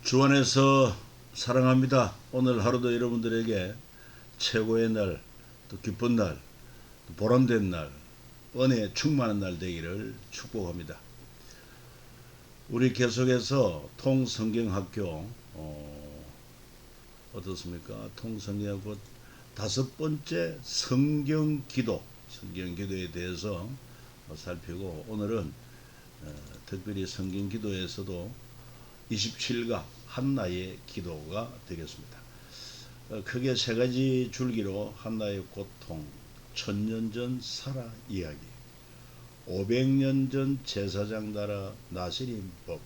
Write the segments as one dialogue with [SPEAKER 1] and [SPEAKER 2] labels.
[SPEAKER 1] 주 안에서 사랑합니다. 오늘 하루도 여러분들에게 최고의 날, 또 기쁜 날, 또 보람된 날, 은혜에 충만한 날 되기를 축복합니다. 우리 계속해서 통성경학교 어떻습니까? 통성경학교 다섯 번째 성경기도에 대해서 살피고, 오늘은 특별히 성경기도에서도 27가 한나의 기도가 되겠습니다. 크게 세 가지 줄기로 한나의 고통, 1000년 전 사라 이야기, 500년 전 제사장 나라 나시린 법,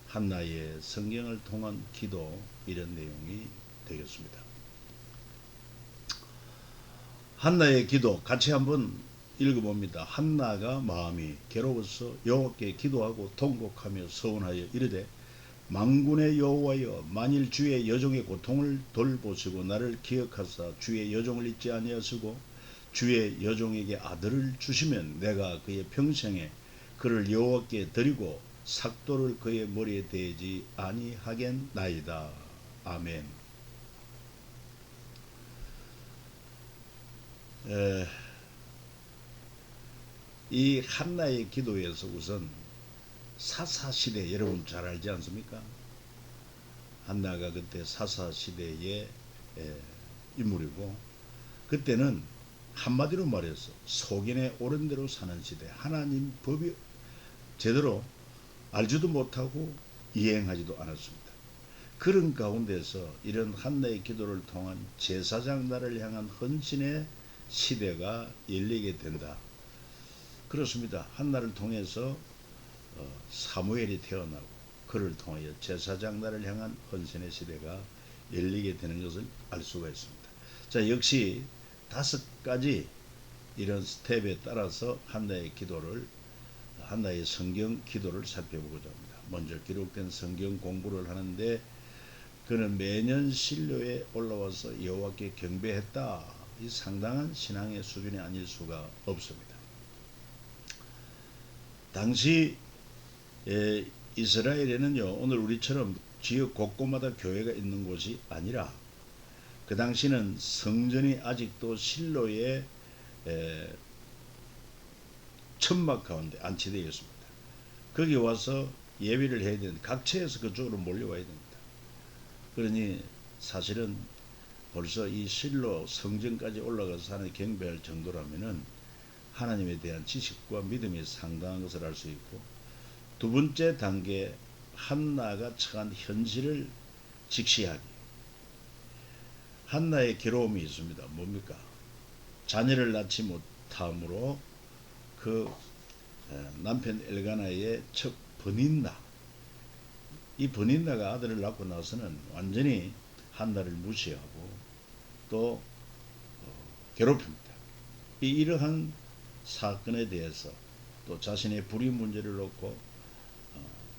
[SPEAKER 1] 한나의 성경을 통한 기도, 이런 내용이 되겠습니다. 한나의 기도 같이 한번 읽어봅니다. 한나가 마음이 괴로워서 여호와께 기도하고 통곡하며 서원하여 이르되, 만군의 여호와여, 만일 주의 여종의 고통을 돌보시고 나를 기억하사 주의 여종을 잊지 아니하시고 주의 여종에게 아들을 주시면 내가 그의 평생에 그를 여호와께 드리고 삭도를 그의 머리에 대지 아니하겠나이다. 아멘. 이 한나의 기도에서 우선 사사시대, 여러분 잘 알지 않습니까? 한나가 그때 사사시대의 인물이고, 그때는 한마디로 말해서 속인에 옳은 대로 사는 시대, 하나님 법이 제대로 알지도 못하고 이행하지도 않았습니다. 그런 가운데서 이런 한나의 기도를 통한 제사장 나라를 향한 헌신의 시대가 열리게 된다. 그렇습니다. 한나를 통해서 사무엘이 태어나고 그를 통하여 제사장 나라를 향한 헌신의 시대가 열리게 되는 것을 알 수가 있습니다. 자, 역시 5가지 이런 스텝에 따라서 한나의 성경 기도를 살펴보고자 합니다. 먼저 기록된 성경 공부를 하는데, 그는 매년 실로에 올라와서 여호와께 경배했다. 이 상당한 신앙의 수준이 아닐 수가 없습니다. 당시 이스라엘에는요, 오늘 우리처럼 지역 곳곳마다 교회가 있는 곳이 아니라, 그 당시는 성전이 아직도 실로의 천막 가운데 안치되어 있습니다. 거기 와서 예배를 해야 되는데 각처에서 그쪽으로 몰려와야 됩니다. 그러니 사실은 벌써 이 실로 성전까지 올라가서 하나님 경배할 정도라면은 하나님에 대한 지식과 믿음이 상당한 것을 알 수 있고, 두 번째 단계, 한나가 처한 현실을 직시하기. 한나의 괴로움이 있습니다. 뭡니까? 자녀를 낳지 못함으로 그 남편 엘가나의 첫 버닌나, 이 버닌나가 아들을 낳고 나서는 완전히 한나를 무시하고 또 괴롭힙니다. 이러한 사건에 대해서 또 자신의 불임 문제를 놓고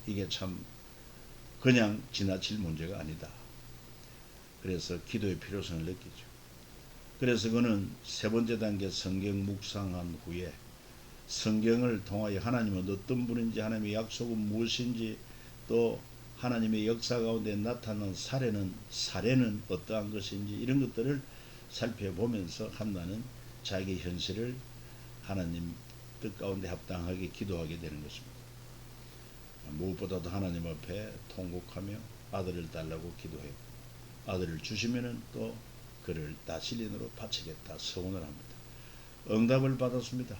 [SPEAKER 1] 이게 참 그냥 지나칠 문제가 아니다. 그래서 기도의 필요성을 느끼죠. 그래서 그는 세 번째 단계 성경 묵상한 후에 성경을 통하여 하나님은 어떤 분인지, 하나님의 약속은 무엇인지, 또 하나님의 역사 가운데 나타난 사례는 어떠한 것인지, 이런 것들을 살펴보면서 한나는 자기 현실을 하나님 뜻 가운데 합당하게 기도하게 되는 것입니다. 무엇보다도 하나님 앞에 통곡하며 아들을 달라고 기도했고, 아들을 주시면은 또 그를 나실린으로 바치겠다 서원을 합니다. 응답을 받았습니다.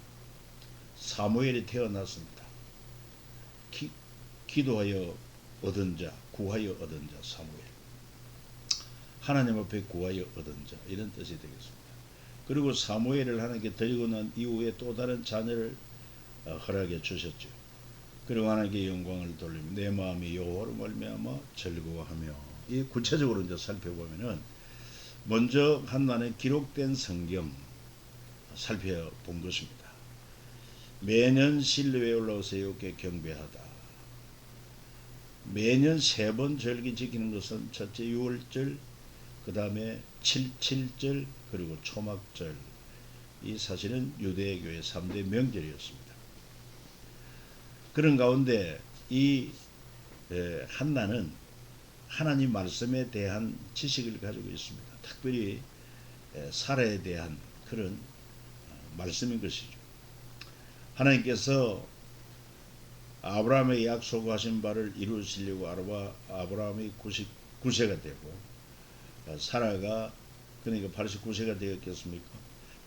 [SPEAKER 1] 사무엘이 태어났습니다. 기도하여 얻은 자, 구하여 얻은 자, 사무엘. 하나님 앞에 구하여 얻은 자, 이런 뜻이 되겠습니다. 그리고 사무엘을 하나님께 드리고 난 이후에 또 다른 자녀를 허락해 주셨죠. 그리고 하나님께 영광을 돌리며 내 마음이 여호와로 말미암아 즐거워하며, 이 구체적으로 이제 살펴보면은, 먼저 한나는 기록된 성경 살펴본 것입니다. 매년 실로에 올라와서 여호와께 경배하다. 매년 3번 절기 지키는 것은 첫째 유월절, 그 다음에 7.7절, 그리고 초막절. 이 사실은 유대교의 3대 명절이었습니다. 그런 가운데 이 한나는 하나님 말씀에 대한 지식을 가지고 있습니다. 특별히 사라에 대한 그런 말씀인 것이죠. 하나님께서 아브라함의 약속하신 바를 이루시려고 아브라함이 99세가 되고 사라가 그러니까 89세가 되었겠습니까?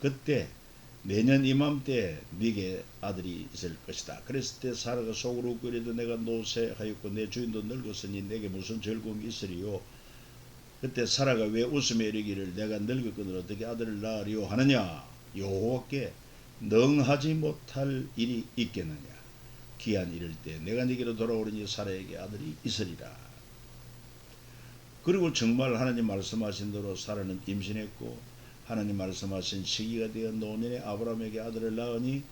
[SPEAKER 1] 그때 내년 이맘때 네게 아들이 있을 것이다. 그랬을 때 사라가 속으로 웃고 이르되 내가 노쇠하였고 내 주인도 늙었으니 내게 무슨 즐거움이 있으리요. 그때 사라가 왜 웃으며 이르기를 내가 늙었거늘 어떻게 아들을 낳으리요 하느냐. 여호와께 능하지 못할 일이 있겠느냐. 기한 이를 때 내가 네게로 돌아오리니 사라에게 아들이 있으리라. 그리고 정말 하나님 말씀하신 대로 사라는 임신했고 하나님 말씀하신 시기가 되어 노년에 아브라함에게 아들을 낳으니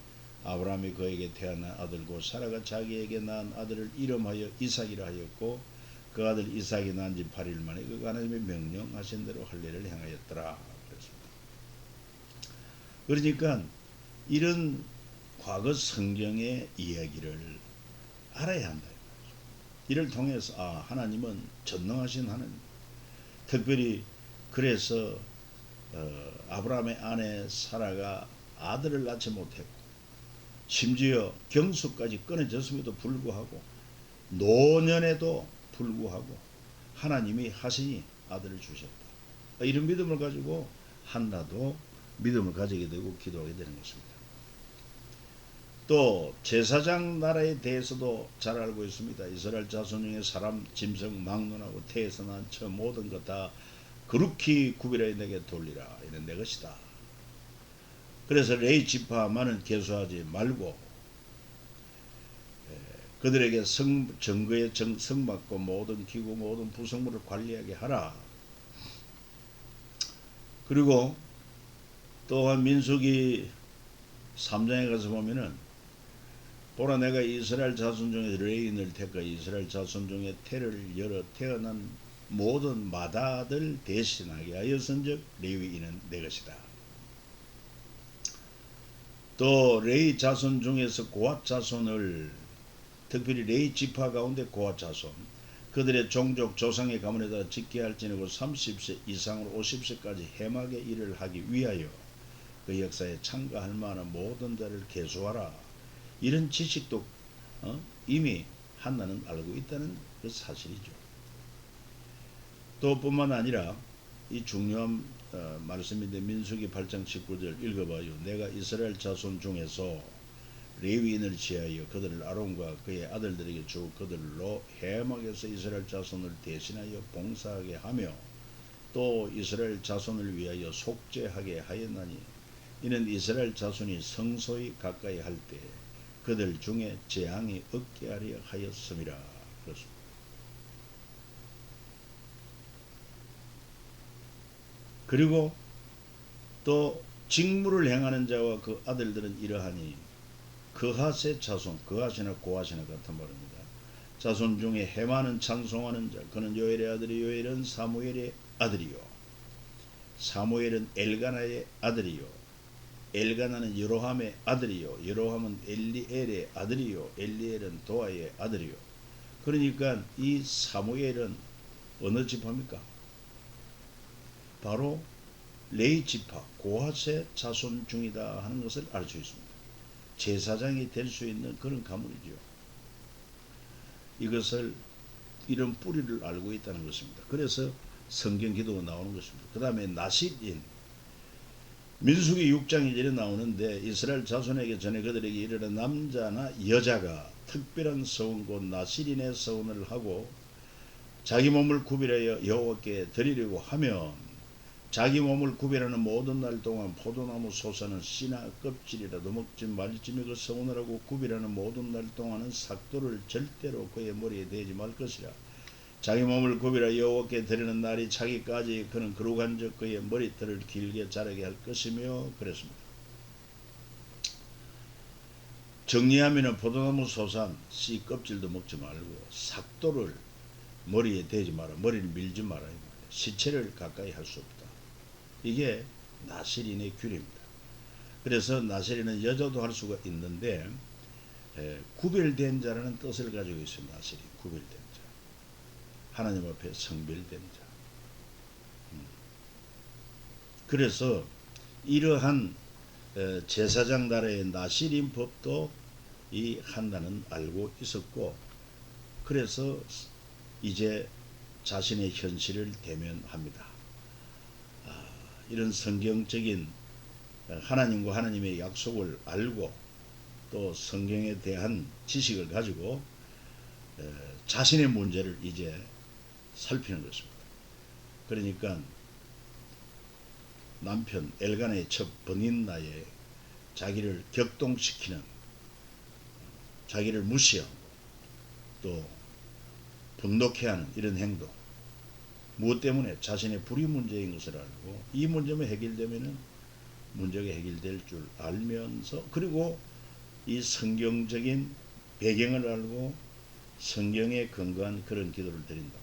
[SPEAKER 1] 아브라함이 그에게 태어난 아들고 사라가 자기에게 낳은 아들을 이름하여 이삭이라 하였고 그 아들 이삭이 낳은 지 8일 만에 그가 하나님의 명령하신 대로 할례를 행하였더라. 그러니까 이런 과거 성경의 이야기를 알아야 한다. 이를 통해서 하나님은 전능하신 하나님. 특별히 그래서 아브라함의 아내 사라가 아들을 낳지 못했고 심지어 경수까지 끊어졌음에도 불구하고 노년에도 불구하고 하나님이 하시니 아들을 주셨다. 이런 믿음을 가지고 한나도 믿음을 가지게 되고 기도하게 되는 것입니다. 또 제사장 나라에 대해서도 잘 알고 있습니다. 이스라엘 자손 중에 사람, 짐승, 막론하고 태에서 난 저 모든 것 다 거룩히 구별하여 내게 돌리라. 이는 내 것이다. 그래서 레위 지파만은 계수하지 말고 그들에게 정거에 성받고 모든 기구 모든 부속물을 관리하게 하라. 그리고 또한 민수기 3장에 가서 보면은 보라 내가 이스라엘 자손 중에 레위인을 택하 이스라엘 자손 중에 태를 열어 태어난 모든 마다들 대신하게 하였은즉 레위인은 내 것이다. 또 레위 자손 중에서 고핫 자손을 특별히 레위 지파 가운데 고핫 자손 그들의 종족 조상의 가문에다 짓게 할지니고 30세 이상으로 50세까지 해막의 일을 하기 위하여 그 역사에 참가할 만한 모든 자를 계수하라. 이런 지식도 이미 한나는 알고 있다는 그 사실이죠. 또 뿐만 아니라 이 중요한 말씀인데 민수기 8장 19절 읽어봐요. 내가 이스라엘 자손 중에서 레위인을 지하여 그들을 아론과 그의 아들들에게 주고 그들로 해막에서 이스라엘 자손을 대신하여 봉사하게 하며 또 이스라엘 자손을 위하여 속죄하게 하였나니 이는 이스라엘 자손이 성소히 가까이 할 때 그들 중에 재앙이 없게 하려 하였음이라. 그렇습니다. 그리고 또 직무를 행하는 자와 그 아들들은 이러하니 그핫의 자손, 그핫이나 고핫이나 같은 말입니다. 자손 중에 해마는 찬송하는 자, 그는 요엘의 아들이 요엘은 사무엘의 아들이요 사무엘은 엘가나의 아들이요 엘가나는 여로함의 아들이요 여로함은 엘리엘의 아들이요 엘리엘은 도아의 아들이요. 그러니까 이 사무엘은 어느 지파입니까? 바로 레위 지파 고핫의 자손 중이다 하는 것을 알 수 있습니다. 제사장이 될 수 있는 그런 가문이죠. 이것을 이런 뿌리를 알고 있다는 것입니다. 그래서 성경 기도가 나오는 것입니다. 그 다음에 나실인 민수기 6장에 이래 나오는데 이스라엘 자손에게 전에 그들에게 이르러 남자나 여자가 특별한 서원 곧 나실인의 서원을 하고 자기 몸을 구별하여 여호와께 드리려고 하면 자기 몸을 구별하는 모든 날 동안 포도나무 솟아는 씨나 껍질이라도 먹지 말지며 그 서원을 하고 구별하는 모든 날 동안은 삭도를 절대로 그의 머리에 대지 말 것이라. 자기 몸을 구별하여 여호와께 드리는 날이 차기까지 그는 거룩한 적 그의 머리털을 길게 자라게 할 것이며 그랬습니다. 정리하면 포도나무 소산 씨 껍질도 먹지 말고 삭도를 머리에 대지 마라. 머리를 밀지 마라. 시체를 가까이 할 수 없다. 이게 나실인의 규례입니다. 그래서 나실인은 여자도 할 수가 있는데 구별된 자라는 뜻을 가지고 있습니다. 나실인 구별된 자. 하나님 앞에 성별된 자. 그래서 이러한 제사장 나라의 나시린 법도 이 한나는 알고 있었고, 그래서 이제 자신의 현실을 대면합니다. 이런 성경적인 하나님과 하나님의 약속을 알고 또 성경에 대한 지식을 가지고 자신의 문제를 이제 살피는 것입니다. 그러니까 남편 엘간의 첫 버닌나에 자기를 격동시키는, 자기를 무시하고 또 분노케 하는 이런 행동, 무엇 때문에? 자신의 불의 문제인 것을 알고 이 문제만 해결되면 문제가 해결될 줄 알면서, 그리고 이 성경적인 배경을 알고 성경에 근거한 그런 기도를 드린다.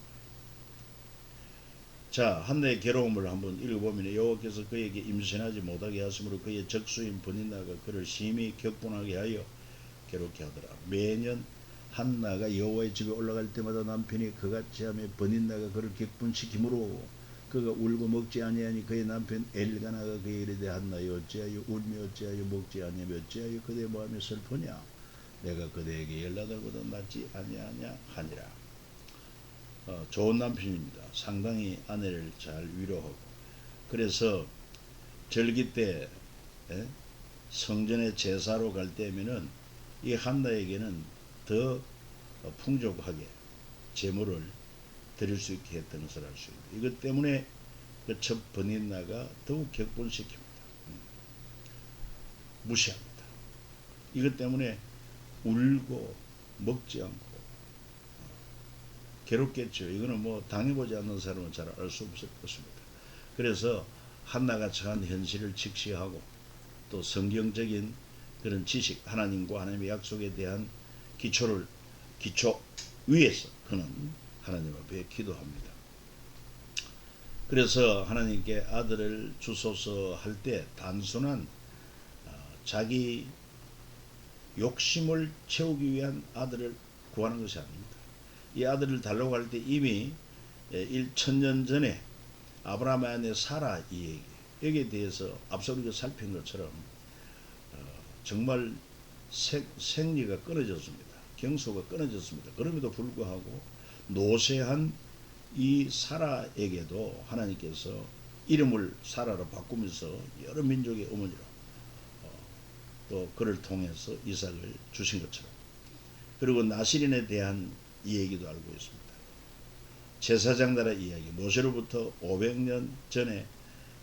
[SPEAKER 1] 자, 한나의 괴로움을 한번 읽어보면 여호와께서 그에게 임신하지 못하게 하심으로 그의 적수인 버닌나가 그를 심히 격분하게 하여 괴롭게 하더라. 매년 한나가 여호와의 집에 올라갈 때마다 남편이 그같이 하며 버닌나가 그를 격분시키므로 그가 울고 먹지 아니하니 그의 남편 엘가나가 그에게 이르되 한나여 어찌하여 울며 어찌하여 먹지 아니하며 어찌하여 그대의 마음이 슬프냐? 내가 그대에게 18보다 낫지 아니하냐 하니라. 좋은 남편입니다. 상당히 아내를 잘 위로하고. 그래서 절기 때 성전에 제사로 갈 때면은 이 한나에게는 더 풍족하게 제물을 드릴 수 있게 했던 것을 알 수 있습니다. 이것 때문에 그 첫 버닌나가 더욱 격분시킵니다. 무시합니다. 이것 때문에 울고 먹지 않고 괴롭겠죠. 이거는 뭐 당해보지 않는 사람은 잘 알 수 없을 것입니다. 그래서 한나가 처한 현실을 직시하고 또 성경적인 그런 지식, 하나님과 하나님의 약속에 대한 기초 위에서 그는 하나님 앞에 기도합니다. 그래서 하나님께 아들을 주소서 할 때 단순한 자기 욕심을 채우기 위한 아들을 구하는 것이 아닙니다. 이 아들을 달라고 할 때 이미 1000년 전에 아브라함의 아내 사라 이 얘기, 여기에 대해서 앞서 우리가 살핀 것처럼 정말 생리가 끊어졌습니다. 경소가 끊어졌습니다. 그럼에도 불구하고 노쇠한 이 사라에게도 하나님께서 이름을 사라로 바꾸면서 여러 민족의 어머니로 또 그를 통해서 이삭을 주신 것처럼, 그리고 나시린에 대한 이 얘기도 알고 있습니다. 제사장 나라 이야기, 모세로부터 500년 전에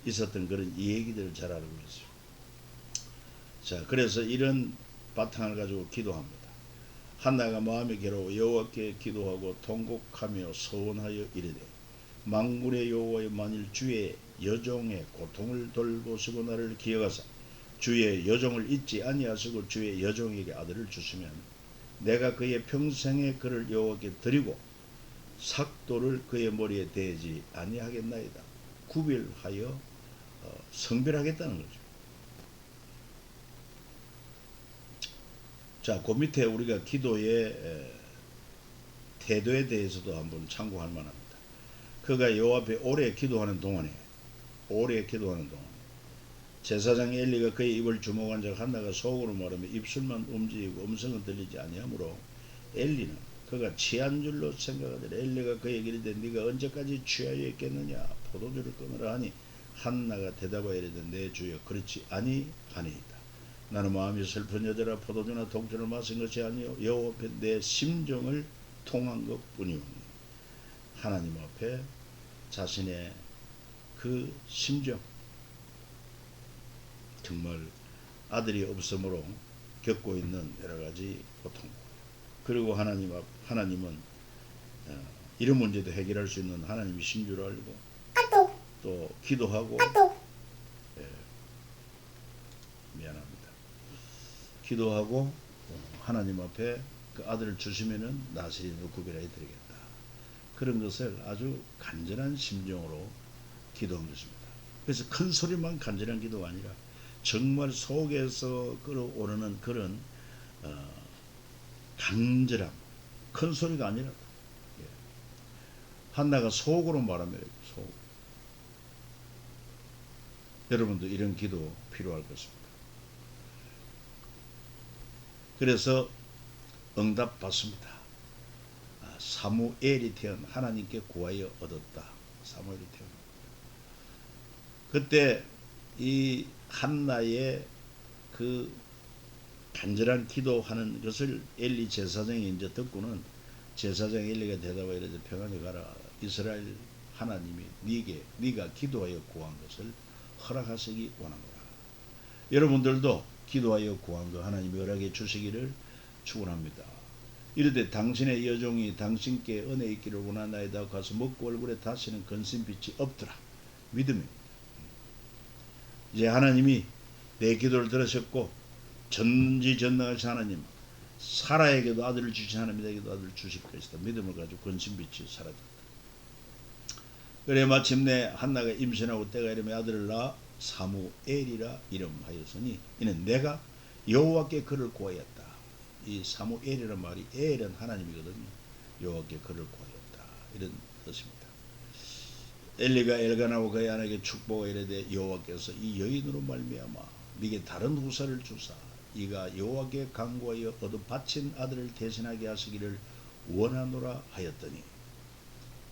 [SPEAKER 1] 있었던 그런 이 얘기들을 잘 알고 있어요. 자, 그래서 이런 바탕을 가지고 기도합니다. 한나가 마음이 괴로워 여호와께 기도하고 통곡하며 서원하여 이르되 만군의 여호와여, 만일 주의 여종의 고통을 돌보시고 나를 기억하사 주의 여종을 잊지 아니하시고 주의 여종에게 아들을 주시면 내가 그의 평생에 그를 여호와께 드리고 삭도를 그의 머리에 대지 아니하겠나이다. 구별하여 성별하겠다는 거죠. 자, 그 밑에 우리가 기도의 태도에 대해서도 한번 참고할 만합니다. 그가 여호와 앞에 오래 기도하는 동안에 제사장 엘리가 그의 입을 주목한 적 한나가 속으로 말하며 입술만 움직이고 음성은 들리지 아니하므로 엘리는 그가 취한 줄로 생각하더라. 엘리가 그에게 이르되 네가 언제까지 취하여 있겠느냐? 포도주를 끊으라 하니 한나가 대답하여 이르되 내 주여 그렇지 아니하니이다. 나는 마음이 슬픈 여자라 포도주나 독주를 마신 것이 아니요 여호와 앞에 내 심정을 통한 것뿐이오니. 하나님 앞에 자신의 그 심정, 정말 아들이 없음으로 겪고 있는 여러 가지 고통, 그리고 하나님은 이런 문제도 해결할 수 있는 하나님이신 줄 알고 또 기도하고 기도하고 하나님 앞에 그 아들을 주시면은 나시린으로 구별해 드리겠다. 그런 것을 아주 간절한 심정으로 기도한 것입니다. 그래서 큰 소리만 간절한 기도가 아니라 정말 속에서 끌어오르는 그런 간절함, 큰 소리가 아니라 한나가 속으로 말하며 속. 여러분도 이런 기도 필요할 것입니다. 그래서 응답 받습니다. 사무엘이 태어나 하나님께 구하여 얻었다. 사무엘이 태어나. 그때 이 한나의 그 간절한 기도하는 것을 엘리 제사장이 이제 듣고는 제사장 엘리가 대답하여 이르되 평안히 가라. 이스라엘 하나님이 네가 기도하여 구한 것을 허락하시기 원하노라. 여러분들도 기도하여 구한 거 하나님이 허락해 주시기를 축원합니다. 이르되 당신의 여종이 당신께 은혜 있기를 원하나이다. 가서 먹고 얼굴에 다시는 근심빛이 없더라. 믿음입니다. 이제 하나님이 내 기도를 들으셨고 전지전능하신 하나님, 사라에게도 아들을 주신 하나님에게도 아들을 주실 것이다. 믿음을 가지고 근심빛이 사라졌다. 그래 마침내 한나가 임신하고 때가 이르면 아들을 낳아 사무엘이라 이름하였으니 이는 내가 여호와께 그를 구하였다. 이 사무엘이라는 말이 엘은 하나님이거든요. 여호와께 그를 구하였다. 이런 뜻입니다. 엘리가 엘간하고 그의 아내에게 축복하여 이르되 여호와께서 이 여인으로 말미암아 네게 다른 후사를 주사 이가 여호와께 간구하여 얻어 바친 아들을 대신하게 하시기를 원하노라 하였더니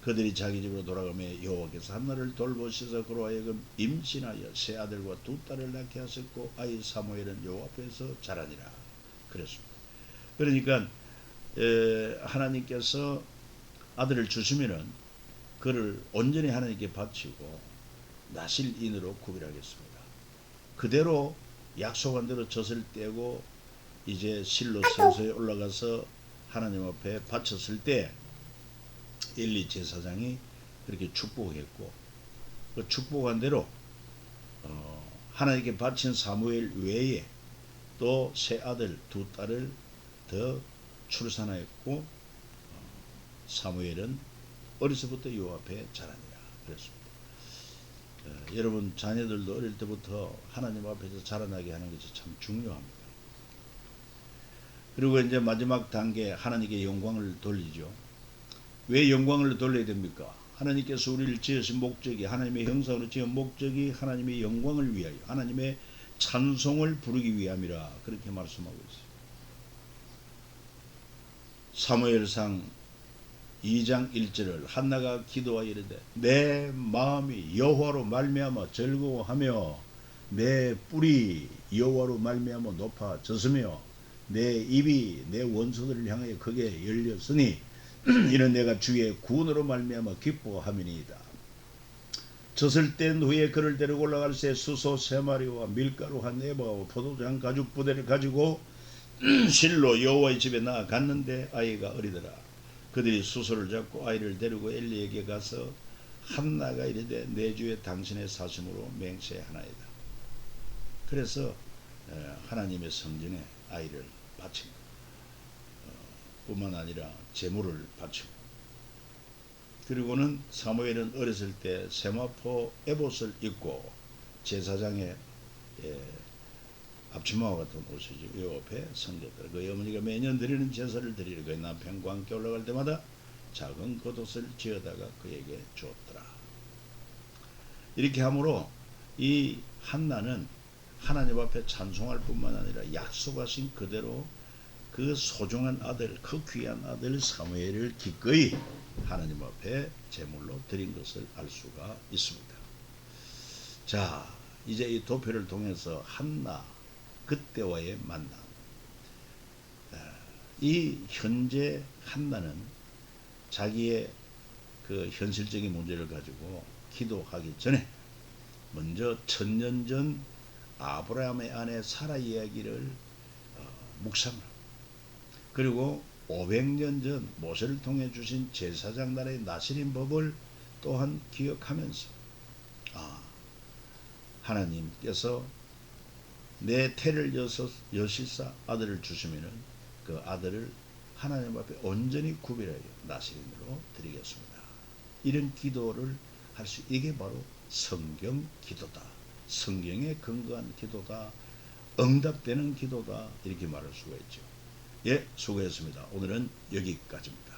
[SPEAKER 1] 그들이 자기 집으로 돌아가며 여호와께서 한나를 돌보시서 그로 하여금 임신하여 세 아들과 두 딸을 낳게 하셨고 아이 사무엘은 여호와 앞에서 자라니라. 그랬습니다. 그러니까 하나님께서 아들을 주시면은 그를 온전히 하나님께 바치고 나실인으로 구별하겠습니다. 그대로 약속한 대로 젖을 떼고 이제 실로 성소에 올라가서 하나님 앞에 바쳤을 때 엘리 제사장이 그렇게 축복했고 그 축복한 대로 하나님께 바친 사무엘 외에 또 세 아들 두 딸을 더 출산하였고 사무엘은 어려서부터 여호와 앞에 자라니라. 그랬습니다. 여러분 자녀들도 어릴 때부터 하나님 앞에서 자라나게 하는 것이 참 중요합니다. 그리고 이제 마지막 단계 하나님께 영광을 돌리죠. 왜 영광을 돌려야 됩니까? 하나님께서 우리를 지으신 목적이 하나님의 형상으로 지은 목적이 하나님의 영광을 위하여 하나님의 찬송을 부르기 위함이라 그렇게 말씀하고 있어요. 사무엘상 2장 1절을 한나가 기도하여 이르되 내 마음이 여호와로 말미암아 즐거워하며 내 뿔이 여호와로 말미암아 높아졌으며 내 입이 내 원수들을 향하여 크게 열렸으니 이는 내가 주의 구원으로 말미암아 기뻐함이니이다. 젖을 뗀 후에 그를 데리고 올라갈새 수소 3마리와 밀가루 한 에바와 포도주 가죽 부대를 가지고 실로 여호와의 집에 나아갔는데 아이가 어리더라. 그들이 수소를 잡고 아이를 데리고 엘리에게 가서 한나가 이르되 내 주에 당신의 사심으로 맹세하나이다. 그래서 하나님의 성전에 아이를 바친 뿐만 아니라 제물을 바치고 그리고는 사무엘은 어렸을 때 세마포 에봇을 입고 제사장의 앞치마와 같은 옷이죠. 이 옆에 섬겼더라. 그의 어머니가 매년 드리는 제사를 드리려 그의 남편과 함께 올라갈 때마다 작은 겉옷을 지어다가 그에게 주었더라. 이렇게 함으로 이 한나는 하나님 앞에 찬송할 뿐만 아니라 약속하신 그대로 그 소중한 아들, 그 귀한 아들 사무엘을 기꺼이 하나님 앞에 제물로 드린 것을 알 수가 있습니다. 자, 이제 이 도표를 통해서 한나 그때와의 만남. 이 현재 한나는 자기의 그 현실적인 문제를 가지고 기도하기 전에 먼저 1000년 전 아브라함의 아내 사라 이야기를 묵상하고 그리고 500년 전 모세를 통해 주신 제사장 나라의 나실인 법을 또한 기억하면서 하나님께서 내 태를 여시사 아들을 주시면은 그 아들을 하나님 앞에 온전히 구별하여 나실인으로 드리겠습니다. 이런 기도를 할 수 이게 바로 성경 기도다. 성경에 근거한 기도다. 응답되는 기도다. 이렇게 말할 수가 있죠. 예, 수고했습니다. 오늘은 여기까지입니다.